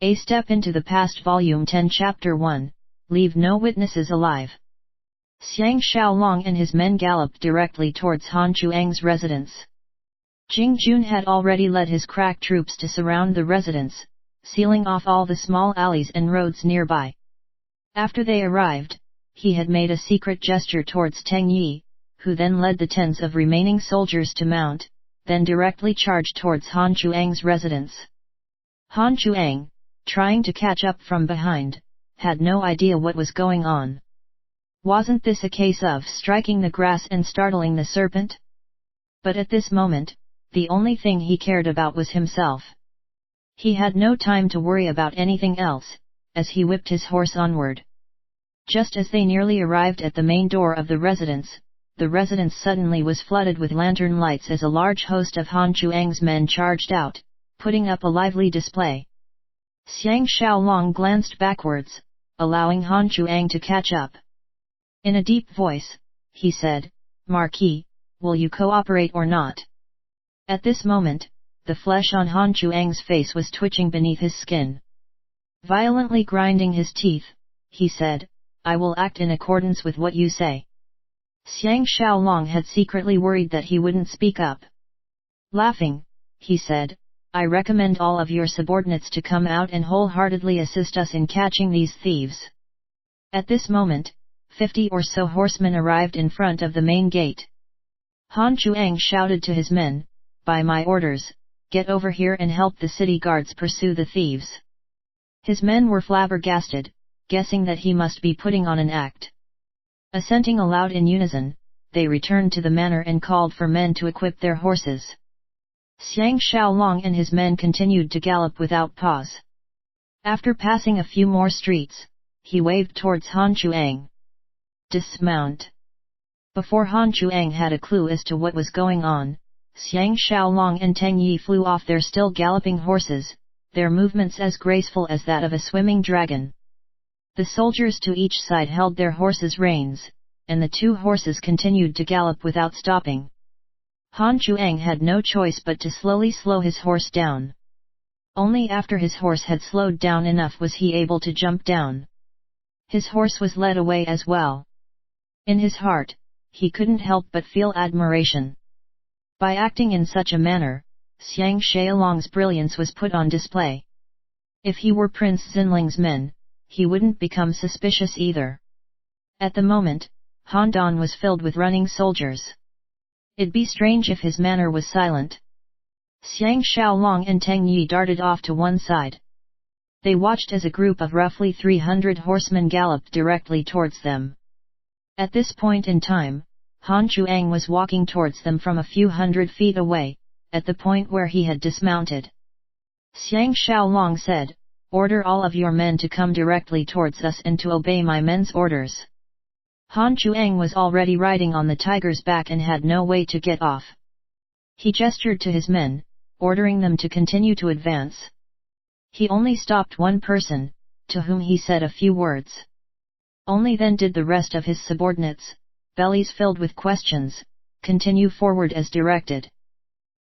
A Step into the Past Volume 10 Chapter 1, Leave No Witnesses Alive. Xiang Xiaolong and his men galloped directly towards Han Chuang's residence. Jing Jun had already led his crack troops to surround the residence, sealing off all the small alleys and roads nearby. After they arrived, he had made a secret gesture towards Teng Yi, who then led the tens of remaining soldiers to mount, then directly charged towards Han Chuang's residence. Han Chuang, trying to catch up from behind, had no idea what was going on. Wasn't this a case of striking the grass and startling the serpent? But at this moment, the only thing he cared about was himself. He had no time to worry about anything else, as he whipped his horse onward. Just as they nearly arrived at the main door of the residence suddenly was flooded with lantern lights as a large host of Han Chuang's men charged out, putting up a lively display. Xiang Xiaolong glanced backwards, allowing Han Chuang to catch up. In a deep voice, he said, "Marquis, will you cooperate or not?" At this moment, the flesh on Han Chuang's face was twitching beneath his skin. Violently grinding his teeth, he said, "I will act in accordance with what you say." Xiang Xiaolong had secretly worried that he wouldn't speak up. Laughing, he said, "I recommend all of your subordinates to come out and wholeheartedly assist us in catching these thieves." At this moment, 50 or so horsemen arrived in front of the main gate. Han Chuang shouted to his men, "By my orders, get over here and help the city guards pursue the thieves." His men were flabbergasted, guessing that he must be putting on an act. Assenting aloud in unison, they returned to the manor and called for men to equip their horses. Xiang Xiaolong and his men continued to gallop without pause. After passing a few more streets, he waved towards Han Chuang. "Dismount." Before Han Chuang had a clue as to what was going on, Xiang Xiaolong and Teng Yi flew off their still galloping horses, their movements as graceful as that of a swimming dragon. The soldiers to each side held their horses' reins, and the two horses continued to gallop without stopping. Han Chuang had no choice but to slowly slow his horse down. Only after his horse had slowed down enough was he able to jump down. His horse was led away as well. In his heart, he couldn't help but feel admiration. By acting in such a manner, Xiang Xiaolong's brilliance was put on display. If he were Prince Xinling's men, he wouldn't become suspicious either. At the moment, Handan was filled with running soldiers. It'd be strange if his manner was silent. Xiang Xiaolong and Teng Yi darted off to one side. They watched as a group of roughly 300 horsemen galloped directly towards them. At this point in time, Han Chuang was walking towards them from a few hundred feet away, at the point where he had dismounted. Xiang Xiaolong said, "Order all of your men to come directly towards us and to obey my men's orders." Han Chuang was already riding on the tiger's back and had no way to get off. He gestured to his men, ordering them to continue to advance. He only stopped one person, to whom he said a few words. Only then did the rest of his subordinates, bellies filled with questions, continue forward as directed.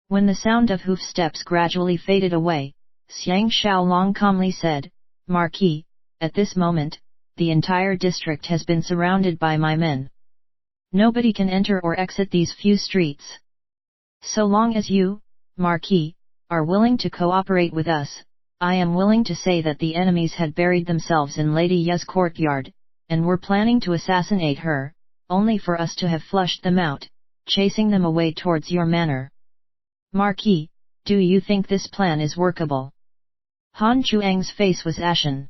When the sound of hoof steps gradually faded away, Xiang Xiaolong calmly said, "Marquis, at this moment, the entire district has been surrounded by my men. Nobody can enter or exit these few streets. So long as you, Marquis, are willing to cooperate with us, I am willing to say that the enemies had buried themselves in Lady Ye's courtyard, and were planning to assassinate her, only for us to have flushed them out, chasing them away towards your manor. Marquis, do you think this plan is workable?" Han Chuang's face was ashen.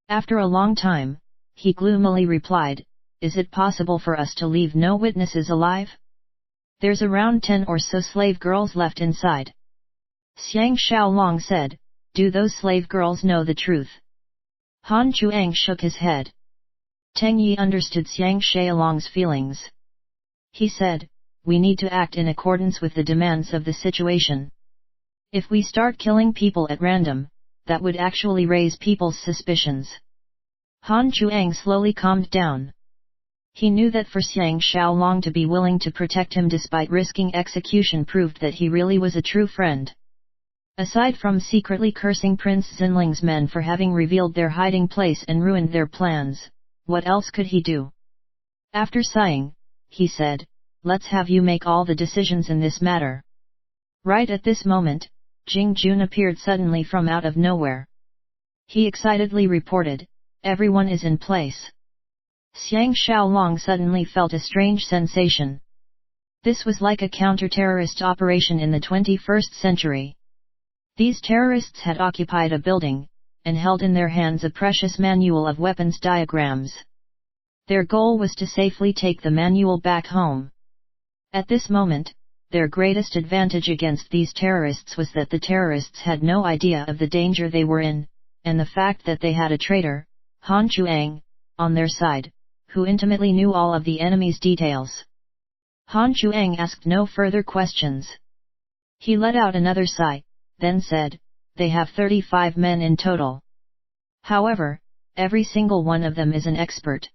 After a long time, he gloomily replied, "Is it possible for us to leave no witnesses alive? There's around 10 or so slave girls left inside." Xiang Xiaolong said, "Do those slave girls know the truth?" Han Chuang shook his head. Teng Yi understood Xiang Xiaolong's feelings. He said, "We need to act in accordance with the demands of the situation. If we start killing people at random, that would actually raise people's suspicions." Han Chuang slowly calmed down. He knew that for Xiang Xiaolong to be willing to protect him despite risking execution proved that he really was a true friend. Aside from secretly cursing Prince Xinling's men for having revealed their hiding place and ruined their plans, what else could he do? After sighing, he said, "Let's have you make all the decisions in this matter." Right at this moment, Jing Jun appeared suddenly from out of nowhere. He excitedly reported, "Everyone is in place." Xiang Xiaolong suddenly felt a strange sensation. This was like a counter-terrorist operation in the 21st century. These terrorists had occupied a building, and held in their hands a precious manual of weapons diagrams. Their goal was to safely take the manual back home. At this moment, their greatest advantage against these terrorists was that the terrorists had no idea of the danger they were in, and the fact that they had a traitor, Han Chuang, on their side, who intimately knew all of the enemy's details. Han Chuang asked no further questions. He let out another sigh, then said, "They have 35 men in total. However, every single one of them is an expert.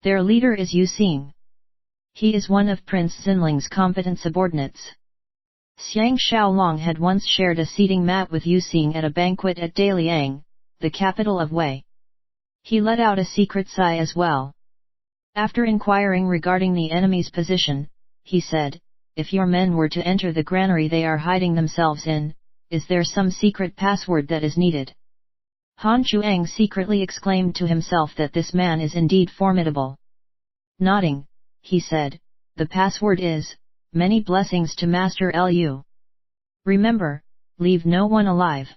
Their leader is Yu Xing. He is one of Prince Xinling's competent subordinates." Xiang Xiaolong had once shared a seating mat with Yu Xing at a banquet at Daliang, the capital of Wei. He let out a secret sigh as well. After inquiring regarding the enemy's position, he said, "If your men were to enter the granary they are hiding themselves in, is there some secret password that is needed?" Han Chuang secretly exclaimed to himself that this man is indeed formidable. Nodding, he said, "The password is, many blessings to Master Lu. Remember, leave no one alive.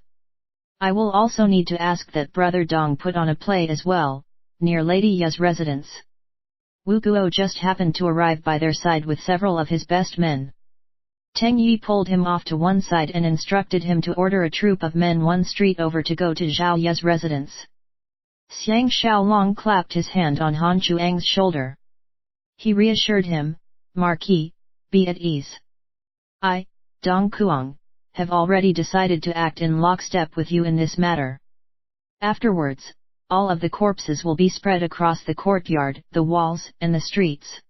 I will also need to ask that Brother Dong put on a play as well, near Lady Ya's residence." Wu Guo just happened to arrive by their side with several of his best men. Teng Yi pulled him off to one side and instructed him to order a troop of men one street over to go to Zhao Ye's residence. Xiang Xiaolong clapped his hand on Han Chuang's shoulder. He reassured him, "Marquis, be at ease. I, Dong Kuang, have already decided to act in lockstep with you in this matter. Afterwards, all of the corpses will be spread across the courtyard, the walls, and the streets.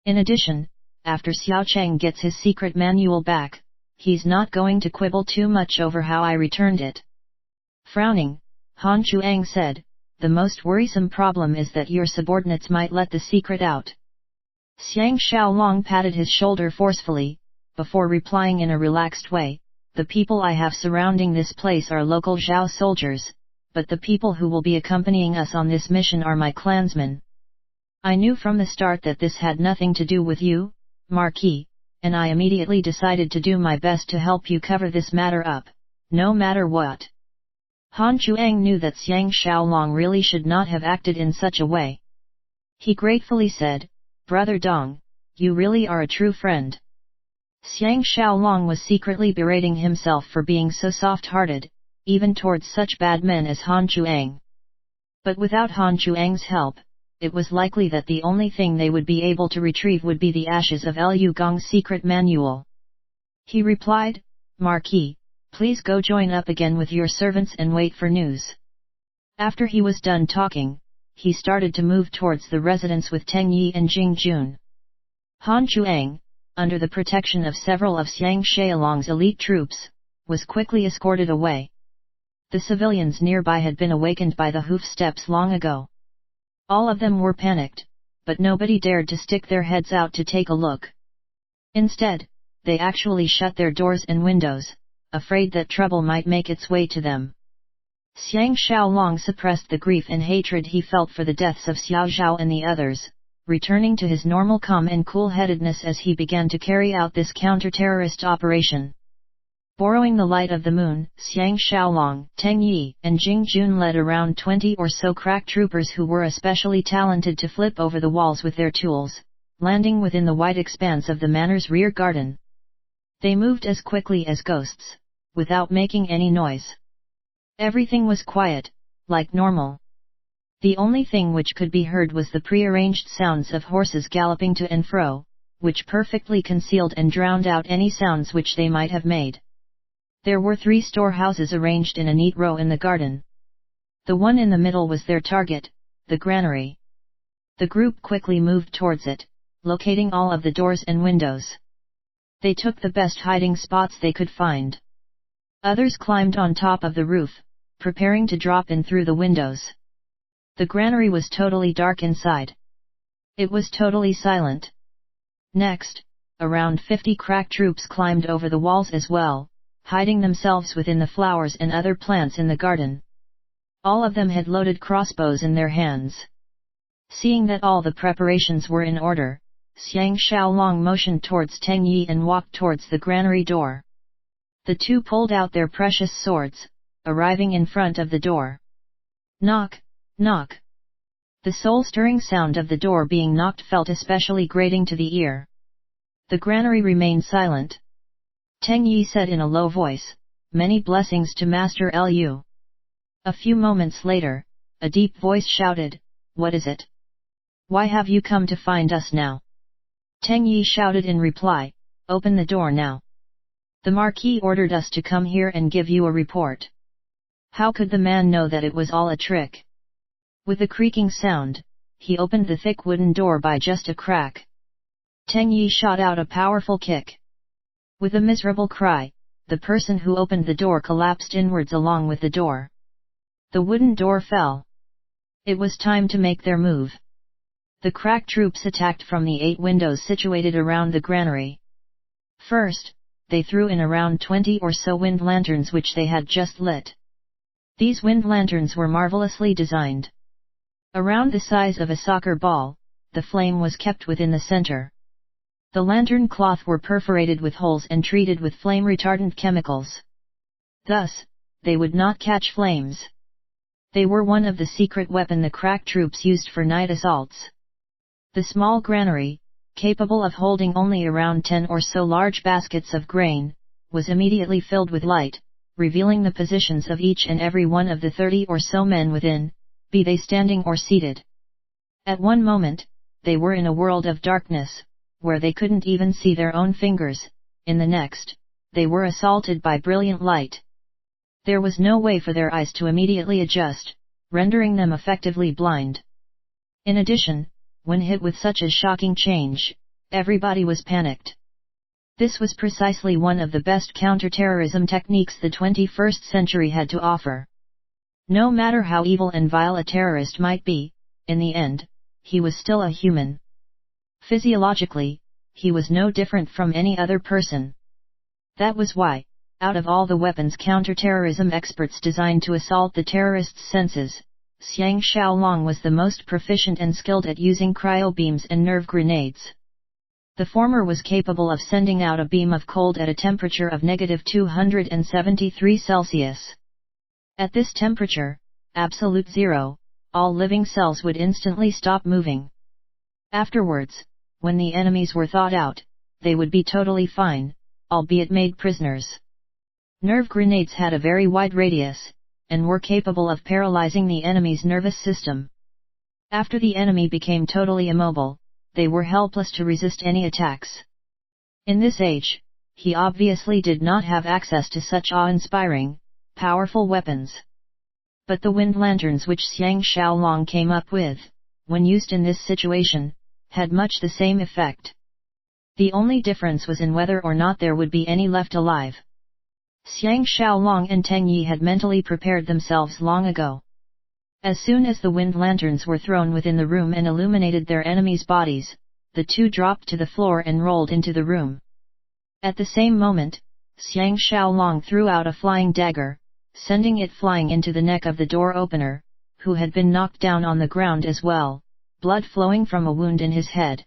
In addition, after Xiao Cheng gets his secret manual back, he's not going to quibble too much over how I returned it." Frowning, Han Chuang said, "The most worrisome problem is that your subordinates might let the secret out." Xiang Xiaolong patted his shoulder forcefully, before replying in a relaxed way, "The people I have surrounding this place are local Zhao soldiers, but the people who will be accompanying us on this mission are my clansmen. I knew from the start that this had nothing to do with you, Marquis, and I immediately decided to do my best to help you cover this matter up, no matter what." Han Chuang knew that Xiang Xiaolong really should not have acted in such a way. He gratefully said, "Brother Dong, you really are a true friend." Xiang Xiaolong was secretly berating himself for being so soft-hearted, even towards such bad men as Han Chuang. But without Han Chuang's help, it was likely that the only thing they would be able to retrieve would be the ashes of Lu Gong's secret manual. He replied, "Marquis, please go join up again with your servants and wait for news." After he was done talking, he started to move towards the residence with Teng Yi and Jing Jun. Han Chuang, under the protection of several of Xiang Xiaolong's elite troops, was quickly escorted away. The civilians nearby had been awakened by the hoof steps long ago. All of them were panicked, but nobody dared to stick their heads out to take a look. Instead, they actually shut their doors and windows, afraid that trouble might make its way to them. Xiang Xiaolong suppressed the grief and hatred he felt for the deaths of Xiao Zhao and the others, returning to his normal calm and cool-headedness as he began to carry out this counter-terrorist operation. Borrowing the light of the moon, Xiang Xiaolong, Teng Yi, and Jing Jun led around 20 or so crack troopers who were especially talented to flip over the walls with their tools, landing within the wide expanse of the manor's rear garden. They moved as quickly as ghosts, without making any noise. Everything was quiet, like normal. The only thing which could be heard was the prearranged sounds of horses galloping to and fro, which perfectly concealed and drowned out any sounds which they might have made. There were 3 storehouses arranged in a neat row in the garden. The one in the middle was their target, the granary. The group quickly moved towards it, locating all of the doors and windows. They took the best hiding spots they could find. Others climbed on top of the roof, preparing to drop in through the windows. The granary was totally dark inside. It was totally silent. Next, around 50 crack troops climbed over the walls as well, hiding themselves within the flowers and other plants in the garden. All of them had loaded crossbows in their hands. Seeing that all the preparations were in order, Xiang Xiaolong motioned towards Teng Yi and walked towards the granary door. The two pulled out their precious swords, arriving in front of the door. Knock, knock. The soul-stirring sound of the door being knocked felt especially grating to the ear. The granary remained silent. Teng Yi said in a low voice, "Many blessings to Master Lu." A few moments later, a deep voice shouted, "What is it? Why have you come to find us now?" Teng Yi shouted in reply, "Open the door now. The Marquis ordered us to come here and give you a report." How could the man know that it was all a trick? With a creaking sound, he opened the thick wooden door by just a crack. Teng Yi shot out a powerful kick. With a miserable cry, the person who opened the door collapsed inwards along with the door. The wooden door fell. It was time to make their move. The crack troops attacked from the 8 windows situated around the granary. First, they threw in around 20 or so wind lanterns which they had just lit. These wind lanterns were marvelously designed. Around the size of a soccer ball, the flame was kept within the center. The lantern cloth were perforated with holes and treated with flame-retardant chemicals. Thus, they would not catch flames. They were one of the secret weapon the crack troops used for night assaults. The small granary, capable of holding only around 10 or so large baskets of grain, was immediately filled with light, revealing the positions of each and every one of the 30 or so men within, be they standing or seated. At one moment, they were in a world of darkness, where they couldn't even see their own fingers. In the next, they were assaulted by brilliant light. There was no way for their eyes to immediately adjust, rendering them effectively blind. In addition, when hit with such a shocking change, everybody was panicked. This was precisely one of the best counterterrorism techniques the 21st century had to offer. No matter how evil and vile a terrorist might be, in the end, he was still a human. Physiologically, he was no different from any other person. That was why, out of all the weapons counterterrorism experts designed to assault the terrorists' senses, Xiang Xiaolong was the most proficient and skilled at using cryo-beams and nerve grenades. The former was capable of sending out a beam of cold at a temperature of -273°C. At this temperature, absolute zero, all living cells would instantly stop moving. Afterwards, when the enemies were thawed out, they would be totally fine, albeit made prisoners. Nerve grenades had a very wide radius, and were capable of paralyzing the enemy's nervous system. After the enemy became totally immobile, they were helpless to resist any attacks. In this age, he obviously did not have access to such awe-inspiring, powerful weapons. But the wind lanterns which Xiang Xiaolong came up with, when used in this situation, had much the same effect. The only difference was in whether or not there would be any left alive. Xiang Xiaolong and Teng Yi had mentally prepared themselves long ago. As soon as the wind lanterns were thrown within the room and illuminated their enemies' bodies, the two dropped to the floor and rolled into the room. At the same moment, Xiang Xiaolong threw out a flying dagger, sending it flying into the neck of the door opener, who had been knocked down on the ground as well, blood flowing from a wound in his head.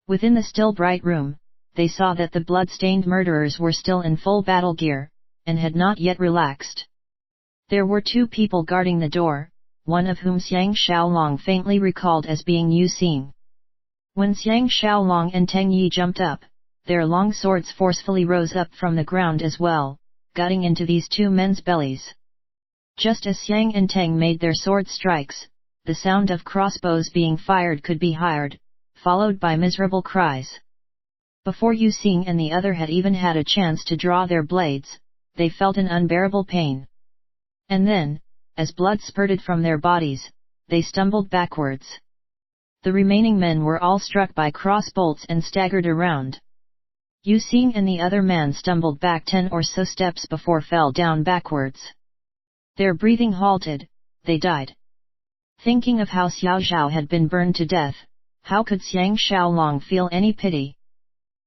Within the still bright room, they saw that the blood-stained murderers were still in full battle gear, and had not yet relaxed. There were 2 people guarding the door, one of whom Xiang Xiaolong faintly recalled as being Yu Xing. When Xiang Xiaolong and Teng Yi jumped up, their long swords forcefully rose up from the ground as well, gutting into these 2 men's bellies. Just as Xiang and Teng made their sword strikes, the sound of crossbows being fired could be heard, followed by miserable cries. Before Yu Xing and the other had even had a chance to draw their blades, they felt an unbearable pain. And then, as blood spurted from their bodies, they stumbled backwards. The remaining men were all struck by crossbolts and staggered around. Yu Xing and the other man stumbled back 10 or so steps before fell down backwards. Their breathing halted, they died. Thinking of how Xiao Zhao had been burned to death, how could Xiang Xiaolong feel any pity?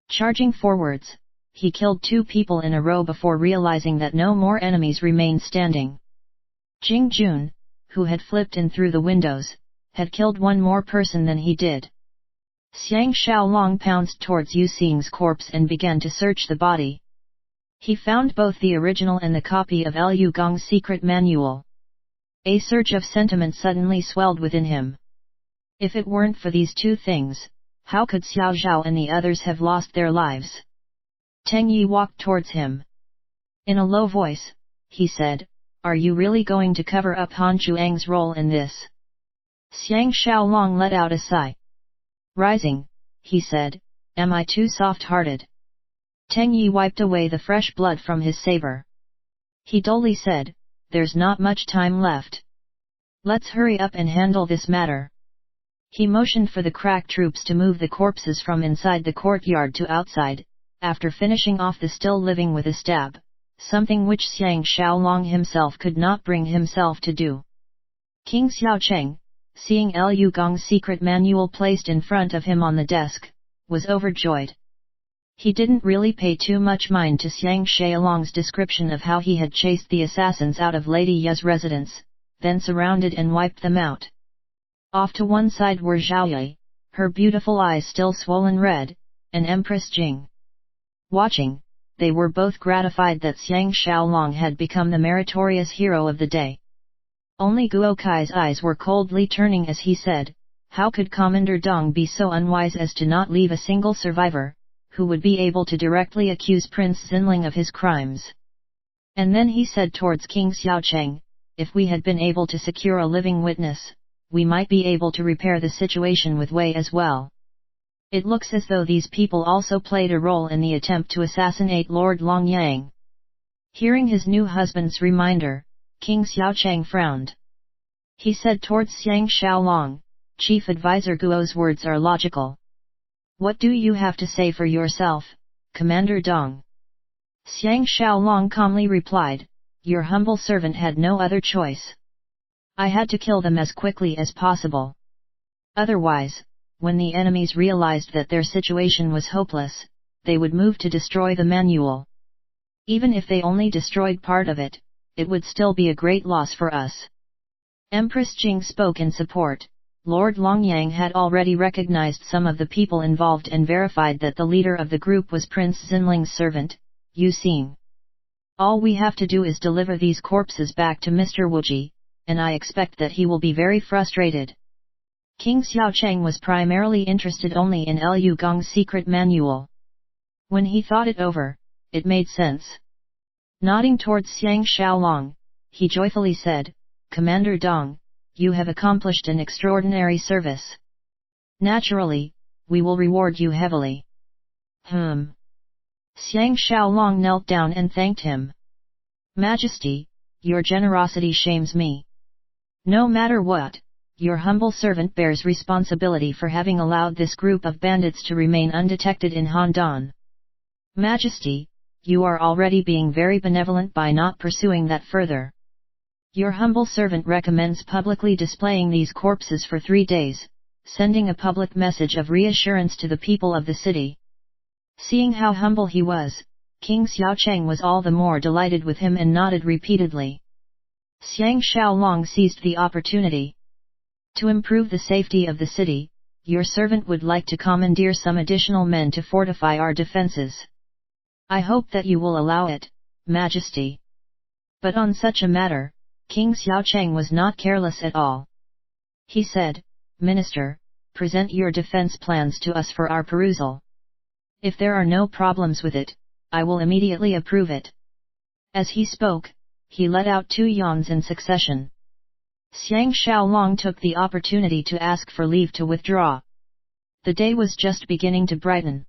Charging forwards, he killed 2 people in a row before realizing that no more enemies remained standing. Jing Jun, who had flipped in through the windows, had killed 1 more person than he did. Xiang Xiaolong pounced towards Yu Xing's corpse and began to search the body. He found both the original and the copy of Liu Gong's secret manual. A surge of sentiment suddenly swelled within him. If it weren't for these 2 things, how could Xiao Zhao and the others have lost their lives? Teng Yi walked towards him. In a low voice, he said, "Are you really going to cover up Han Chuang's role in this?" Xiang Xiaolong let out a sigh. Rising, he said, "Am I too soft-hearted?" Teng Yi wiped away the fresh blood from his saber. He dully said, "There's not much time left. Let's hurry up and handle this matter." He motioned for the crack troops to move the corpses from inside the courtyard to outside, after finishing off the still living with a stab, something which Xiang Xiaolong himself could not bring himself to do. King Xiaocheng, seeing Liu Gong's secret manual placed in front of him on the desk, was overjoyed. He didn't really pay too much mind to Xiang Xiaolong's description of how he had chased the assassins out of Lady Ye's residence, then surrounded and wiped them out. Off to one side were Zhaoye, her beautiful eyes still swollen red, and Empress Jing. Watching, they were both gratified that Xiang Xiaolong had become the meritorious hero of the day. Only Guo Kai's eyes were coldly turning as he said, "How could Commander Dong be so unwise as to not leave a single survivor, who would be able to directly accuse Prince Xinling of his crimes?" And then he said towards King Xiaocheng, "If we had been able to secure a living witness, we might be able to repair the situation with Wei as well. It looks as though these people also played a role in the attempt to assassinate Lord Longyang." Hearing his new husband's reminder, King Xiaocheng frowned. He said towards Xiang Xiaolong, "Chief Advisor Guo's words are logical. What do you have to say for yourself, Commander Dong?" Xiang Xiaolong calmly replied, "Your humble servant had no other choice. I had to kill them as quickly as possible. Otherwise, when the enemies realized that their situation was hopeless, they would move to destroy the manual. Even if they only destroyed part of it, it would still be a great loss for us." Empress Jing spoke in support. Lord Longyang had already recognized some of the people involved and verified that the leader of the group was Prince Xinling's servant, Yu Xing. "All we have to do is deliver these corpses back to Mr. Wuji, and I expect that he will be very frustrated." King Xiaocheng was primarily interested only in Liu Gong's secret manual. When he thought it over, it made sense. Nodding towards Xiang Xiaolong, he joyfully said, "Commander Dong, you have accomplished an extraordinary service. Naturally, we will reward you heavily." Xiang Xiaolong knelt down and thanked him. "Majesty, your generosity shames me. No matter what, your humble servant bears responsibility for having allowed this group of bandits to remain undetected in Handan. Majesty, you are already being very benevolent by not pursuing that further. Your humble servant recommends publicly displaying these corpses for 3 days, sending a public message of reassurance to the people of the city." Seeing how humble he was, King Xiaocheng was all the more delighted with him and nodded repeatedly. Xiang Xiaolong seized the opportunity. "To improve the safety of the city, your servant would like to commandeer some additional men to fortify our defenses. I hope that you will allow it, Majesty." But on such a matter, King Xiaocheng was not careless at all. He said, "Minister, present your defense plans to us for our perusal. If there are no problems with it, I will immediately approve it." As he spoke, he let out 2 yawns in succession. Xiang Xiaolong took the opportunity to ask for leave to withdraw. The day was just beginning to brighten.